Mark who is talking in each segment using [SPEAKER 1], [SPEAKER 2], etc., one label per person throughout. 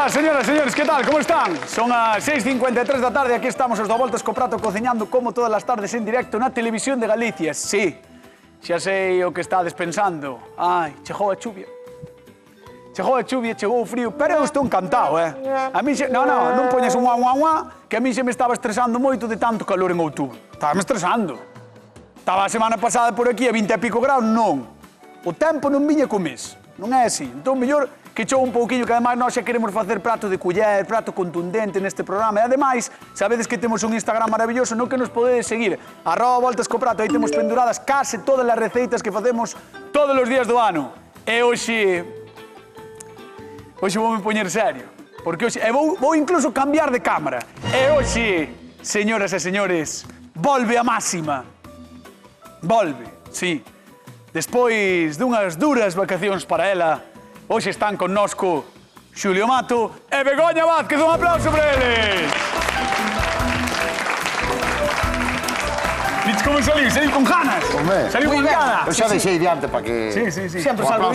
[SPEAKER 1] Hola, señoras e señores, que tal? Como están? Son as 6:53 da tarde, aquí estamos os do Voltas co Prato cociñando como todas as tardes en directo na Televisión de Galicia. Sí, xa sei o que estades pensando. Ai, chegou a chuvia. Chegou a chuvia, chegou o frío, pero eu estou encantado, A mí xe... Non poñes un guá, que a mí xe me estaba estresando moito de tanto calor en outubro. Estaba-me estresando. Estaba a semana pasada por aquí a 20 e pico graus, non. O tempo non viña co mes, non é así. Entón, mellor que chou un pouquiño, que ademais nós xa queremos facer prato de culler, prato contundente neste programa. E ademais, sabedes que temos un Instagram maravilloso no que nos podedes seguir, @voltascoprato, aí temos penduradas case todas as receitas que facemos todos os días do ano. E hoxe voume poñer serio, porque hoxe, vou incluso cambiar de cámara. E hoxe, señoras e señores, volve a máxima. Volve, sí. Despois dunhas duras vacacións para ela, hoxe están connosco Xulio Mato e Begoña Vázquez. Un aplauso para eles. Viste como saliu? Saliu con ganas. Saliu con ganas.
[SPEAKER 2] Eu xa deixei diante para que...
[SPEAKER 1] Sí.
[SPEAKER 3] Sempre salgo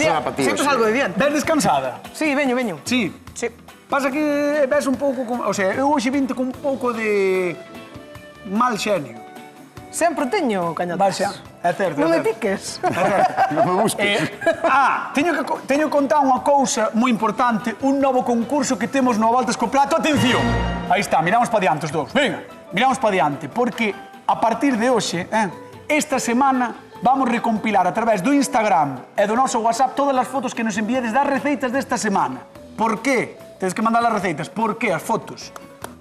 [SPEAKER 3] de diante.
[SPEAKER 1] Ves descansada?
[SPEAKER 3] Sí, veño.
[SPEAKER 1] Sí. Pasa que ves un pouco... O sea, eu hoxe vinte con un pouco de... mal xenio.
[SPEAKER 3] Sempre teño cañatas.
[SPEAKER 1] Vai xa, é certo.
[SPEAKER 3] Non me piques.
[SPEAKER 2] Non me busques.
[SPEAKER 1] Teño que contar unha cousa moi importante, un novo concurso que temos no Voltas co Prato. Atención! Aí está, miramos para diante os dous. Venga, miramos para diante, porque a partir de hoxe, esta semana, vamos recompilar a través do Instagram e do noso WhatsApp todas as fotos que nos enviades das receitas desta semana. Por qué? Tedes que mandar as receitas. Por qué as fotos?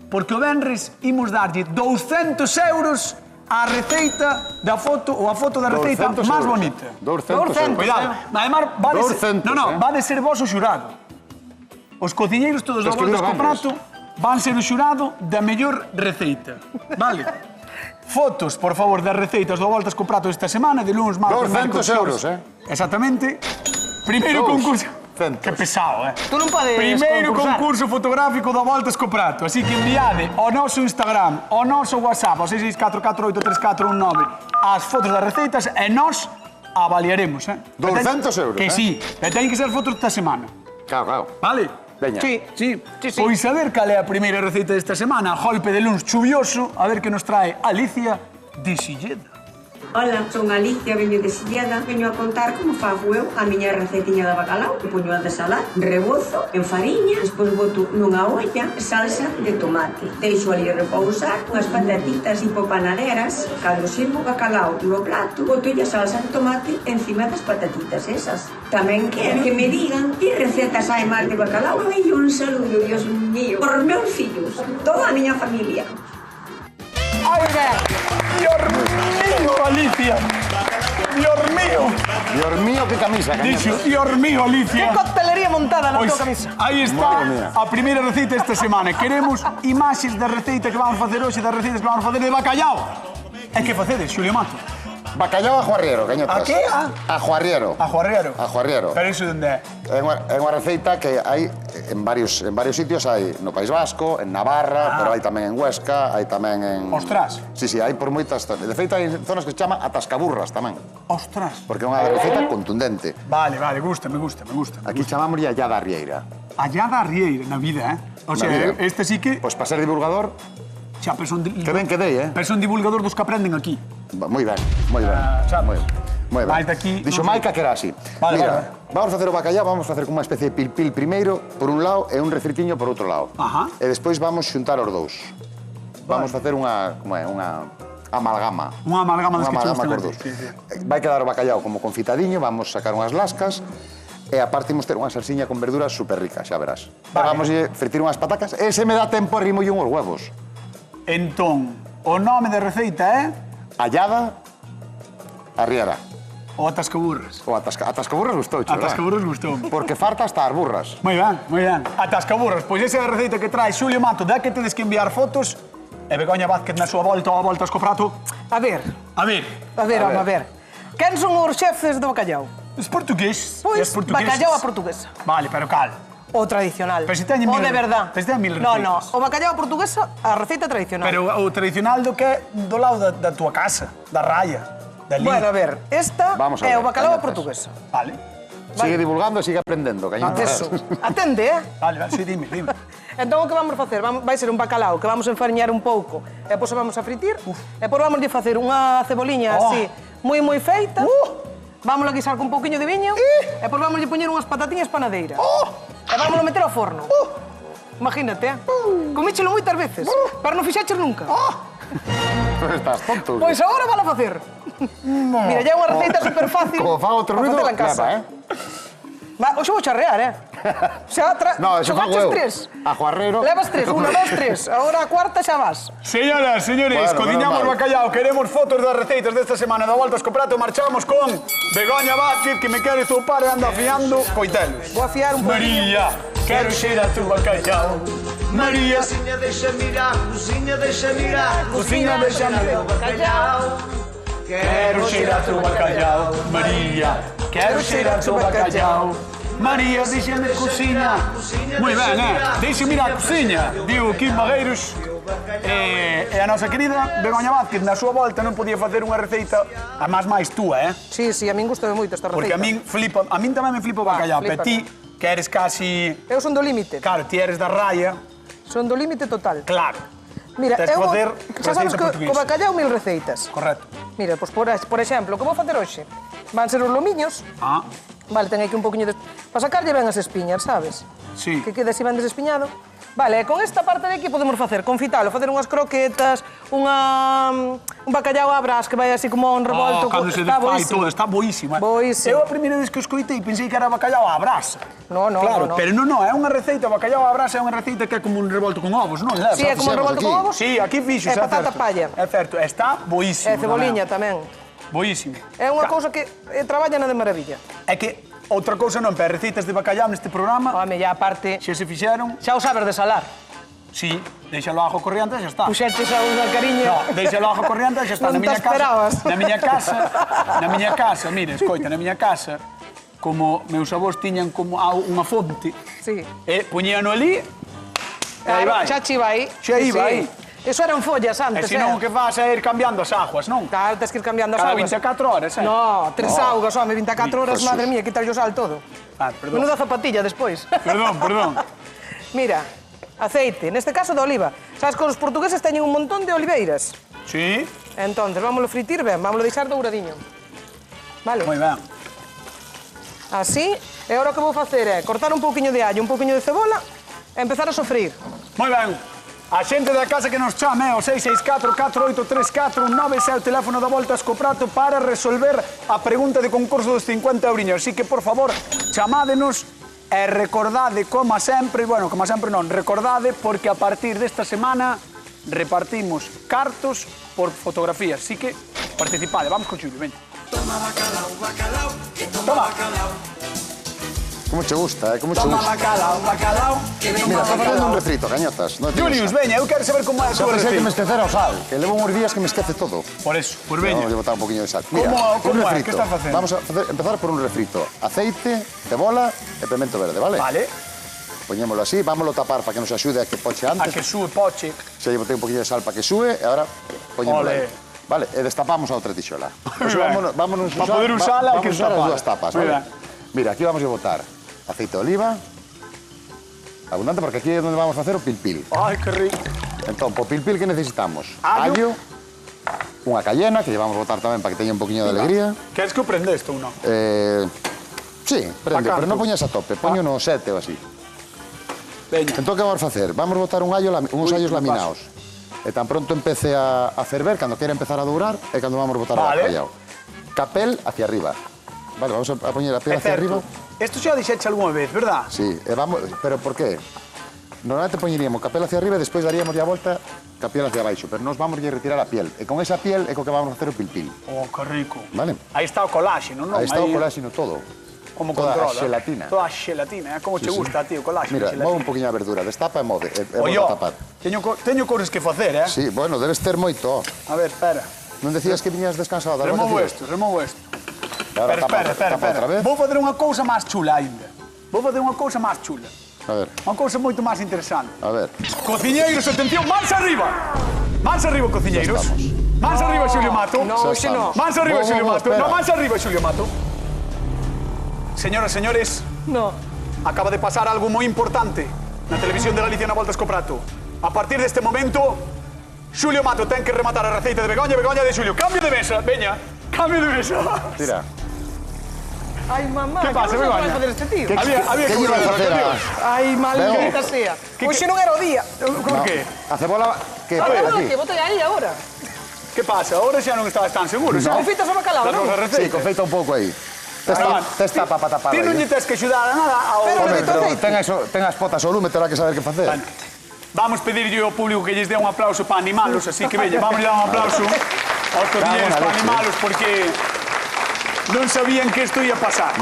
[SPEAKER 1] Porque o venres imos darlle 200 euros a receita da foto ou a foto da receita máis bonita.
[SPEAKER 2] 200 euros.
[SPEAKER 1] Cuidado. Además, va de ser vos o xurado. Os cociñeiros todos do Voltas co Prato van ser o xurado da mellor receita. Vale? Fotos, por favor, das receitas do Voltas co Prato esta semana, de lunes, martes,
[SPEAKER 2] 200 euros,
[SPEAKER 1] Exactamente. Primeiro concurso. Que pesado,
[SPEAKER 3] Tú non podes
[SPEAKER 1] Primeiro
[SPEAKER 3] concursar.
[SPEAKER 1] concurso fotográfico do Voltas co Prato. Así que enviade ao noso Instagram, ao noso WhatsApp, ao 664483419, as fotos das receitas e nós avaliaremos,
[SPEAKER 2] 200 euros,
[SPEAKER 1] Que sí, e teñen que ser fotos desta semana.
[SPEAKER 2] Claro.
[SPEAKER 1] Vale?
[SPEAKER 2] Veña.
[SPEAKER 1] Sí. Pois a ver cal é a primeira receita desta semana. Golpe de luns chuvioso, a ver que nos trae Alicia de Silleda.
[SPEAKER 4] Ola, son Alicia, veño de Silleda. Veño a contar como fago eu a miña recetiña de bacalao. Poño a desalar, rebozo en fariña, despois boto nunha olla salsa de tomate. Deixo ali repousar unhas patatitas tipo panaderas. Cando sirvo o bacalao no plato, boto a salsa de tomate encima das patatitas esas. Tamén quero que me digan que recetas hai máis de bacalao. E un saludo, Dios mío, por meus fillos, toda a miña familia.
[SPEAKER 1] ¡Ay, Dios mío, Alicia! ¡Dios mío!
[SPEAKER 2] Dios mío, que camisa,
[SPEAKER 1] Dixo, Dios mío, Alicia.
[SPEAKER 3] Que coctelería montada na
[SPEAKER 1] Pois,
[SPEAKER 3] tua camisa.
[SPEAKER 1] aí está a primeira receita esta semana. Queremos imaxes da receita que vamos facer hoxe, das receitas que vamos facer de bacallau. E que facedes, Xulio Mato?
[SPEAKER 2] Bacallau a juarriero, cañotas.
[SPEAKER 1] A que?
[SPEAKER 2] A juarriero.
[SPEAKER 1] A juarriero.
[SPEAKER 2] A juarriero.
[SPEAKER 1] Pero iso onde é?
[SPEAKER 2] É unha receita que hai en varios sitios, hai no País Vasco, en Navarra, pero hai tamén en Huesca, hai tamén en...
[SPEAKER 1] Ostras.
[SPEAKER 2] Sí, hai por moitas... De feito, hai zonas que se chama atascaburras tamén,
[SPEAKER 1] Ostras.
[SPEAKER 2] porque é unha receita contundente.
[SPEAKER 1] Vale, gusta.
[SPEAKER 2] Aquí chamamos allada arrieira.
[SPEAKER 1] Allada a rieira na vida, O sea,
[SPEAKER 2] vida.
[SPEAKER 1] este sí que...
[SPEAKER 2] Pois para ser divulgador,
[SPEAKER 1] Xa, pero son...
[SPEAKER 2] que ben que dei,
[SPEAKER 1] Pero son divulgador dos que aprenden aquí.
[SPEAKER 2] Moi ben, moi ben.
[SPEAKER 1] Sabes?
[SPEAKER 2] Moi ben.
[SPEAKER 1] Mais daqui,
[SPEAKER 2] Dixo
[SPEAKER 1] non sei.
[SPEAKER 2] Maica que era así.
[SPEAKER 1] Vale,
[SPEAKER 2] Mira, vamos facer o bacallau, vamos facer como unha especie de pil-pil primeiro, por un lado, e un refritiño por outro lado.
[SPEAKER 1] Ajá.
[SPEAKER 2] E despois vamos xuntar os dous. Vamos facer unha amalgama.
[SPEAKER 1] Unha amalgama das que
[SPEAKER 2] Unha
[SPEAKER 1] chegou
[SPEAKER 2] amalgama cos dous. Vai quedar o bacallau como confitadiño, vamos sacar unhas lascas, e aparte imos ter unha salsiña con verduras super rica, xa verás.
[SPEAKER 1] Vale.
[SPEAKER 2] Vamos a fritir unhas patacas, e se me dá tempo arrimolle unhos huevos.
[SPEAKER 1] Entón, o nome da receita é...
[SPEAKER 2] Allada arriera.
[SPEAKER 1] O atascaburras.
[SPEAKER 2] O atascaburras gustou, verdad?
[SPEAKER 1] Atascaburras gustou.
[SPEAKER 2] Porque farta hasta as burras.
[SPEAKER 1] Moi ben. Atascaburras. Pois esa é a receita que trae Xulio Mato, da que tedes que enviar fotos, e Begoña Vázquez na súa volta ao Voltas co Prato.
[SPEAKER 3] A ver. Vamos a ver. Quen son os xefes do bacallau?
[SPEAKER 1] Es portugués.
[SPEAKER 3] Pois, bacallau a portuguesa.
[SPEAKER 1] Vale, pero cal?
[SPEAKER 3] O tradicional.
[SPEAKER 1] Pero se teñen
[SPEAKER 3] o
[SPEAKER 1] mil-
[SPEAKER 3] de verdad.
[SPEAKER 1] pero se teñen mil
[SPEAKER 3] No,
[SPEAKER 1] receitas.
[SPEAKER 3] o bacallau a portuguesa, a receita tradicional.
[SPEAKER 1] Pero o tradicional do que é do lado da tua casa, da raya, da lí.
[SPEAKER 3] Bueno, a ver, esta
[SPEAKER 2] Vamos a
[SPEAKER 3] é
[SPEAKER 2] ver,
[SPEAKER 3] o bacalau a
[SPEAKER 2] cañatas.
[SPEAKER 3] portuguesa.
[SPEAKER 1] Vale.
[SPEAKER 2] Sigue divulgando e sigue aprendendo, cañotas.
[SPEAKER 3] Eso. Atende,
[SPEAKER 1] Vale, sí, dime.
[SPEAKER 3] Entón, o que vamos facer? Vai ser un bacalao que vamos a enfariñar un pouco e depois vamos a fritir. E depois vamos a facer unha ceboliña así, moi feita. Vamos a guisar con un pouquiño de viño. E depois vamos a poñer unhas patatiñas panadeiras. E vamos a meter ao forno. Imagínate, comíchelo moitas veces, pero non fixaches nunca.
[SPEAKER 2] Estás tonto.
[SPEAKER 3] Pois agora van a facer. Mira, ya é unha receita super fácil.
[SPEAKER 2] Como fago outro ruido, leva,
[SPEAKER 3] Oxe vou charrear, Xa
[SPEAKER 2] No, eso fago eu.
[SPEAKER 3] tres.
[SPEAKER 2] A Juarreiro.
[SPEAKER 3] Levas tres, 1, 2, 3. Agora a cuarta xa vas.
[SPEAKER 1] Señoras, señores,
[SPEAKER 2] Bueno,
[SPEAKER 1] cociñamos
[SPEAKER 2] menos mal.
[SPEAKER 1] bacallao. Queremos fotos das receitas desta semana da Voltas co Prato. Marchamos con Begoña Vázquez, que me quere zoupar e anda afiando coitelos.
[SPEAKER 3] Vou afiar un poquinho.
[SPEAKER 1] María, quero xeira tu bacallao. María,
[SPEAKER 5] Cozinha, deixa mirar, cozinha, deixa mirar,
[SPEAKER 1] Cozinha, deixa mirar.
[SPEAKER 5] bacalhau.
[SPEAKER 1] quero xeira tu bacallao. María, quero xeira tu bacallao. María, deixame cociña. Moi ben, Deixe mirar a cociña, diu Kim Bagueiros. E a nosa querida Begoña Vázquez, na súa volta, non podía facer unha receita, a máis túa,
[SPEAKER 3] Sí, a min gustame moito esta
[SPEAKER 1] Porque
[SPEAKER 3] receita.
[SPEAKER 1] a min tamén me flipa o bacallao, pero ti, que eres casi...
[SPEAKER 3] Eu son do límite.
[SPEAKER 1] Claro, ti eres da raya,
[SPEAKER 3] Son do límite total.
[SPEAKER 1] claro.
[SPEAKER 3] Mira,
[SPEAKER 1] Tens que
[SPEAKER 3] eu
[SPEAKER 1] facer
[SPEAKER 3] xa sabes
[SPEAKER 1] receita
[SPEAKER 3] que
[SPEAKER 1] portuguesa.
[SPEAKER 3] co bacallao 1000 receitas.
[SPEAKER 1] Correcto.
[SPEAKER 3] Mira, pois por exemplo, o que vou facer hoxe? Van ser os lomiños.
[SPEAKER 1] Ah,
[SPEAKER 3] Vale, ten aquí un poquinho de... Para sacarlle ben as espiñas, sabes?
[SPEAKER 1] sí.
[SPEAKER 3] Que quede así ben desespiñado. Vale, e con esta parte de aquí podemos facer confitalo, facer unhas croquetas, un bacallao a brás que vai así como un revolto.
[SPEAKER 1] Cando se
[SPEAKER 3] Está
[SPEAKER 1] desfai
[SPEAKER 3] boísimo.
[SPEAKER 1] todo, está boísimo.
[SPEAKER 3] Boísimo.
[SPEAKER 1] Eu a primeira vez que o escoitei pensei que era bacallao á brasa.
[SPEAKER 3] No,
[SPEAKER 1] Claro, pero non, é unha receita, o bacallao á brasa é unha receita que é como un revolto con ovos, non?
[SPEAKER 3] Sí, é como un revolto con ovos.
[SPEAKER 1] Sí, aquí fixo,
[SPEAKER 3] E patata palla.
[SPEAKER 1] É certo, está boísimo.
[SPEAKER 3] E ceboliña tamén.
[SPEAKER 1] Boísimo.
[SPEAKER 3] É unha cousa que traballana de maravilla.
[SPEAKER 1] É que outra cousa non, pero receitas de bacallao neste programa,
[SPEAKER 3] Home, ya aparte,
[SPEAKER 1] xa se fixeron,
[SPEAKER 3] xa o sabes de salar.
[SPEAKER 1] sí, deixalo ajo corriente e xa está.
[SPEAKER 3] Puxeches a unha cariña.
[SPEAKER 1] No, deixalo ajo corriente e xa está.
[SPEAKER 3] Non te esperabas.
[SPEAKER 1] Na miña casa, mire, escoita, na miña casa, como meus avós tiñan como unha fonte,
[SPEAKER 3] Sí.
[SPEAKER 1] e poñíano ali, e aí vai.
[SPEAKER 3] Xa chiva aí.
[SPEAKER 1] Xa iba aí.
[SPEAKER 3] Eso eran follas
[SPEAKER 1] E
[SPEAKER 3] antes,
[SPEAKER 1] senón o que fas é ir cambiando as aguas, non?
[SPEAKER 3] Claro, tens que ir cambiando as
[SPEAKER 1] Cada
[SPEAKER 3] augas.
[SPEAKER 1] 24 horas,
[SPEAKER 3] No, 3 augas, home, 24 horas,
[SPEAKER 2] Jesús.
[SPEAKER 3] madre mía, quitarlle o sal todo.
[SPEAKER 1] Ah, perdón.
[SPEAKER 3] Menuda zapatilla despois.
[SPEAKER 1] Perdón.
[SPEAKER 3] Mira, aceite, neste caso de oliva. Sabes que os portugueses teñen un montón de oliveiras.
[SPEAKER 1] Sí,
[SPEAKER 3] Entonces, vámoslo fritir ben, vámoslo deixar douradiño. Vale?
[SPEAKER 1] moi ben.
[SPEAKER 3] Así, e agora o que vou facer é cortar un pouquiño de allo, un pouquiño de cebola e empezar a sofrir.
[SPEAKER 1] Moi ben. A xente da casa que nos chame o 664-483-419 é o teléfono da Voltas co Prato para resolver a pregunta de concurso dos 50 euriños. Así que, por favor, chamádenos e recordade, como sempre, non, recordade, porque a partir desta semana repartimos cartos por fotografías. Así que, participade. Vamos con Xulio, veña. Toma.
[SPEAKER 2] Como che gusta, como che
[SPEAKER 1] Toma
[SPEAKER 2] gusta.
[SPEAKER 1] bacalao.
[SPEAKER 2] Mira, está facendo un refrito, cañotas. Non te
[SPEAKER 1] Julius,
[SPEAKER 2] gusta.
[SPEAKER 1] veña, eu quero saber como é a
[SPEAKER 2] Xa
[SPEAKER 1] súa
[SPEAKER 2] pensei que me
[SPEAKER 1] receita.
[SPEAKER 2] esquecera o sal, que levo uns días que me esquece todo.
[SPEAKER 1] Por eso, pues veña.
[SPEAKER 2] Vamos a botar un poquinho de sal.
[SPEAKER 1] Como é? Que estás facendo?
[SPEAKER 2] Vamos a empezar por un refrito. Aceite, cebola e pimento verde, vale?
[SPEAKER 1] Vale,
[SPEAKER 2] Poñémolo así, vámoslo tapar para que nos axude a que poche
[SPEAKER 1] a
[SPEAKER 2] antes.
[SPEAKER 1] que sube poche.
[SPEAKER 2] Xa lle botei un poquinho de sal para que sube e agora poñémolo
[SPEAKER 1] Ole.
[SPEAKER 2] aí. Vale, e destapamos a outra tixola.
[SPEAKER 1] Moi ben.
[SPEAKER 2] Vámonos
[SPEAKER 1] Pa poder usala hai que
[SPEAKER 2] vamos usar as
[SPEAKER 1] destapala.
[SPEAKER 2] dúas tapas,
[SPEAKER 1] Moi
[SPEAKER 2] vale?
[SPEAKER 1] ben.
[SPEAKER 2] Mira, aquí vamos a botar aceite de oliva. Abundante porque aquí é onde vamos a facer o pilpil.
[SPEAKER 1] Ai, que rico.
[SPEAKER 2] Entón, po pilpil que necesitamos?
[SPEAKER 1] Allo.
[SPEAKER 2] Unha cayena, que lle vamos a botar tamén para que teña un poquinho de alegría.
[SPEAKER 1] Queres que o prende isto ou non?
[SPEAKER 2] Sí, prende,
[SPEAKER 1] Pa
[SPEAKER 2] pero non
[SPEAKER 1] canto?
[SPEAKER 2] poñas a tope, poño no 7 ou así.
[SPEAKER 1] Veña.
[SPEAKER 2] Entón, que vamos a facer? Vamos a botar uns
[SPEAKER 1] Ui,
[SPEAKER 2] allos
[SPEAKER 1] que
[SPEAKER 2] laminados. E tan pronto empece a ferver, cando quere empezar a dourar, é cando vamos a botar
[SPEAKER 1] Vale.
[SPEAKER 2] o bacallao. Capel hacia arriba. Vale, vamos a poñer a piel
[SPEAKER 1] É
[SPEAKER 2] hacia arriba.
[SPEAKER 1] certo. Isto xa dixeche algunha vez, verdad?
[SPEAKER 2] Sí, e vamos, pero por qué? Normalmente poñeríamos capel hacia arriba e despois daríamos a volta capiel hacia abaixo, pero nos vamos a retirar a piel. E con esa piel é co que vamos a facer o pilpil.
[SPEAKER 1] Oh, que rico.
[SPEAKER 2] Vale.
[SPEAKER 1] Aí está o coláxeno, non?
[SPEAKER 2] Aí está o coláxeno todo.
[SPEAKER 1] Como
[SPEAKER 2] toda a
[SPEAKER 1] controla.
[SPEAKER 2] xelatina.
[SPEAKER 1] Toda a xelatina, como che gusta a ti o coláxeno.
[SPEAKER 2] Mira, move un poquinho a verdura, destapa e move, e volta
[SPEAKER 1] Ollo,
[SPEAKER 2] a tapar.
[SPEAKER 1] teño cousas que facer,
[SPEAKER 2] Sí, bueno, debes ter moito.
[SPEAKER 1] A ver, espera.
[SPEAKER 2] Non decías que viñas descansado das
[SPEAKER 1] Removo
[SPEAKER 2] vacacións?
[SPEAKER 1] isto, removo isto.
[SPEAKER 2] Ahora
[SPEAKER 1] Espera.
[SPEAKER 2] outra vez.
[SPEAKER 1] Vou fazer unha cousa máis chula aínda. Vou fazer unha cousa máis chula.
[SPEAKER 2] A ver,
[SPEAKER 1] Unha cousa moito máis interesante.
[SPEAKER 2] a ver.
[SPEAKER 1] Cociñeiros, atención, mans arriba! Mans arriba, cociñeiros.
[SPEAKER 2] Ya estamos.
[SPEAKER 1] Mans arriba, Xulio Mato.
[SPEAKER 3] No,
[SPEAKER 2] Xa
[SPEAKER 3] hoxe no.
[SPEAKER 2] estamos.
[SPEAKER 1] Mans arriba,
[SPEAKER 2] Vamos,
[SPEAKER 1] Xulio Mato.
[SPEAKER 2] espera.
[SPEAKER 1] No, mans arriba, Xulio Mato. Señoras, señores,
[SPEAKER 3] No.
[SPEAKER 1] acaba de pasar algo moi importante na televisión de Galicia na Voltas co Prato. A partir deste momento, Xulio Mato ten que rematar a receita de Begoña, Begoña de Xulio. Cambio de mesa, veña, cambio de mesa.
[SPEAKER 2] Tira.
[SPEAKER 3] Ai, mamá,
[SPEAKER 1] Que pasa,
[SPEAKER 3] non sei o que vai
[SPEAKER 1] Begoña?
[SPEAKER 3] facer este tío.
[SPEAKER 1] Había
[SPEAKER 2] Que
[SPEAKER 1] que
[SPEAKER 2] lle vai
[SPEAKER 1] volver
[SPEAKER 2] facer
[SPEAKER 1] a
[SPEAKER 2] a...
[SPEAKER 3] Ai, maldita sea. Hoxe non era o día.
[SPEAKER 1] Por que?
[SPEAKER 2] A cebola que
[SPEAKER 3] A
[SPEAKER 2] foi
[SPEAKER 3] ver,
[SPEAKER 2] aquí.
[SPEAKER 3] que botei aí agora.
[SPEAKER 1] Que pasa? Ahora xa non estabas tan seguro, xa?
[SPEAKER 3] Confitas o bacalao,
[SPEAKER 1] Das
[SPEAKER 3] non?
[SPEAKER 1] nosas
[SPEAKER 2] Sí,
[SPEAKER 1] receitas.
[SPEAKER 2] confeita un pouco aí. Tes tapa para tapar
[SPEAKER 1] Ti non lle
[SPEAKER 2] aí.
[SPEAKER 1] tes que axudar a nada ao...
[SPEAKER 3] Pero-
[SPEAKER 2] Home, pero
[SPEAKER 3] aceite.
[SPEAKER 2] ten as potas ao lume, terá que saber que facer.
[SPEAKER 1] Bueno, vamos pedirlle ao público que lles dé un aplauso para animalos, así que veña, vamos dar un aplauso aos cociñeiros
[SPEAKER 2] Cago na
[SPEAKER 1] para
[SPEAKER 2] leche.
[SPEAKER 1] animalos, porque non sabían que isto ia pasar.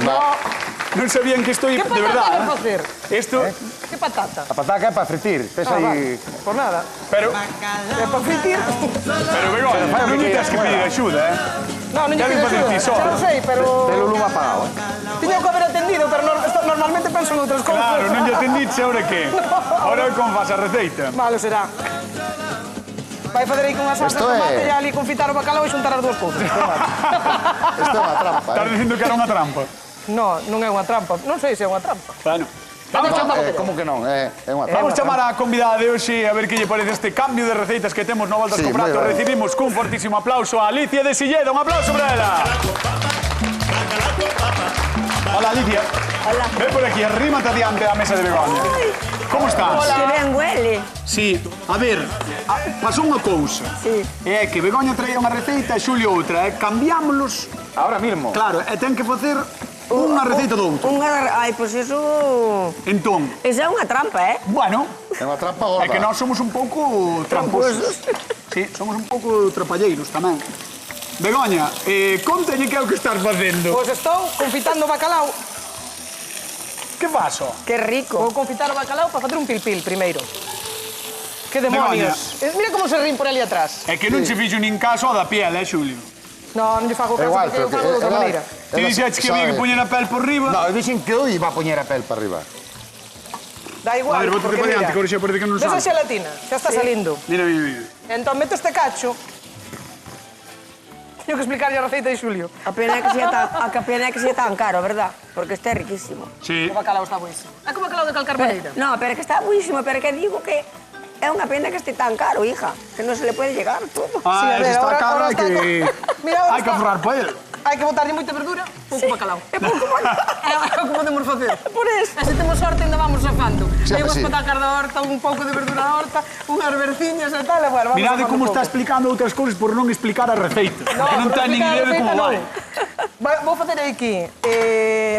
[SPEAKER 1] Non sabían que isto ia...
[SPEAKER 3] Que
[SPEAKER 1] De
[SPEAKER 3] patata
[SPEAKER 1] verdade,
[SPEAKER 3] vai facer?
[SPEAKER 1] Isto...
[SPEAKER 3] Que patata?
[SPEAKER 2] A pataca é para fritir. Tes
[SPEAKER 3] Ah,
[SPEAKER 2] aí...
[SPEAKER 3] vale. Por nada.
[SPEAKER 1] Pero,
[SPEAKER 3] É para fritir.
[SPEAKER 1] Begoña, non lle tes que pedir axuda,
[SPEAKER 3] Non, non lle
[SPEAKER 1] Ya
[SPEAKER 3] pido
[SPEAKER 1] me facer
[SPEAKER 3] axuda.
[SPEAKER 1] ti só.
[SPEAKER 3] Xa lo sei, pero...
[SPEAKER 2] Ten o lume apagado,
[SPEAKER 3] Tiño que haber atendido, pero normalmente penso en outras cousas.
[SPEAKER 1] Claro, non lle atenditse, ahora que? Ahora como faz a receita?
[SPEAKER 3] Malo será. Vai facer aí con unha salsa de
[SPEAKER 2] Esto é-
[SPEAKER 3] tomate e ali confitar o bacalao e xuntar as dúas cousas.
[SPEAKER 2] Isto é unha trampa,
[SPEAKER 1] Estás dicindo que era unha trampa.
[SPEAKER 3] No, non é unha trampa. Non sei se é unha trampa.
[SPEAKER 1] Bueno, vamos chamar...
[SPEAKER 2] Como que non? É unha
[SPEAKER 1] Vamos
[SPEAKER 2] trampa.
[SPEAKER 1] chamar a convidada de hoxe a ver que lle parece este cambio de receitas que temos no Voltas
[SPEAKER 2] Sí,
[SPEAKER 1] co Prato.
[SPEAKER 2] moi ben.
[SPEAKER 1] Recibimos cun fortísimo aplauso a Alicia de Silleda. Un aplauso para ela. Hola, Alicia.
[SPEAKER 6] Hola.
[SPEAKER 1] Ven por aquí, arrímate diante da mesa de Begoña. Como estás?
[SPEAKER 6] Que ben huele.
[SPEAKER 1] Sí, a ver, pasou unha cousa.
[SPEAKER 6] Sí.
[SPEAKER 1] É que Begoña traía unha receita e Xulio outra. Cambiámolos,
[SPEAKER 2] Ahora mismo.
[SPEAKER 1] claro, e ten que facer unha receita do outro.
[SPEAKER 6] Ai, pois iso...
[SPEAKER 1] Entón,
[SPEAKER 6] Esa é unha trampa, eh?
[SPEAKER 1] bueno,
[SPEAKER 2] É unha trampa gorda.
[SPEAKER 1] é que nós somos un pouco tramposos. Sí, somos un pouco trapalleiros tamén. Begoña, contalle que é o que estás facendo.
[SPEAKER 3] Pois estou confitando o bacalao.
[SPEAKER 1] Que fas, ó?
[SPEAKER 6] Que rico.
[SPEAKER 3] Vou confitar o bacalao para facer un pilpil primeiro. Que demonios. Mira como se rin por ali atrás.
[SPEAKER 1] É que non se fixo nin caso ao da piel, Xulio?
[SPEAKER 3] No, non lle fago
[SPEAKER 2] É
[SPEAKER 3] caso
[SPEAKER 2] igual,
[SPEAKER 3] porque eu
[SPEAKER 2] pero
[SPEAKER 3] fago de outra maneira.
[SPEAKER 1] Ti dixetes que había que poñer a pel por riba.
[SPEAKER 2] No, eu dixen que eu iba a poñer a pel para arriba.
[SPEAKER 3] Da igual,
[SPEAKER 1] A ver, bótate
[SPEAKER 3] porque
[SPEAKER 1] para diante,
[SPEAKER 3] mira,
[SPEAKER 1] que ahora xa parece que non
[SPEAKER 3] ves a
[SPEAKER 1] sabe.
[SPEAKER 3] xelatina, xa está salindo.
[SPEAKER 1] Mira, mira, mira.
[SPEAKER 3] Entón, meto este cacho. Teño que explicarlle a receita de Xulio.
[SPEAKER 6] A pena é que sea tan caro, verdad? Porque este é riquísimo.
[SPEAKER 1] Sí.
[SPEAKER 3] O bacalao está buísimo. É como o bacalao de calcar maneira.
[SPEAKER 6] No, pero é que está buísimo, pero é que digo que é unha pena que este tan caro, hija. Que non se le puede llegar todo.
[SPEAKER 1] Ah,
[SPEAKER 3] Sí, a ver,
[SPEAKER 1] ese está
[SPEAKER 3] ahora-
[SPEAKER 1] caro,
[SPEAKER 3] ahora
[SPEAKER 1] hai
[SPEAKER 3] está
[SPEAKER 1] que...
[SPEAKER 3] Mira, ahora
[SPEAKER 1] hai que
[SPEAKER 3] está.
[SPEAKER 1] aforrar para él.
[SPEAKER 3] Hai que botarlle moita verdura, pouco bacalao.
[SPEAKER 6] É pouco bacalao.
[SPEAKER 3] É o que podemos facer.
[SPEAKER 6] Por eso.
[SPEAKER 3] E se temos sorte, ainda vamos safando. Hai unhas
[SPEAKER 2] sí.
[SPEAKER 3] patacas da horta, un pouco de verdura da horta, unhas berciñas e tal, e bueno, vamos
[SPEAKER 1] Mirade
[SPEAKER 3] safando
[SPEAKER 1] como
[SPEAKER 3] un
[SPEAKER 1] está
[SPEAKER 3] pouco.
[SPEAKER 1] explicando outras cousas por non explicar a receita. que non
[SPEAKER 3] por
[SPEAKER 1] ten nin
[SPEAKER 3] explicar a
[SPEAKER 1] idea de como
[SPEAKER 3] receita,
[SPEAKER 1] vai.
[SPEAKER 3] Vou facer aquí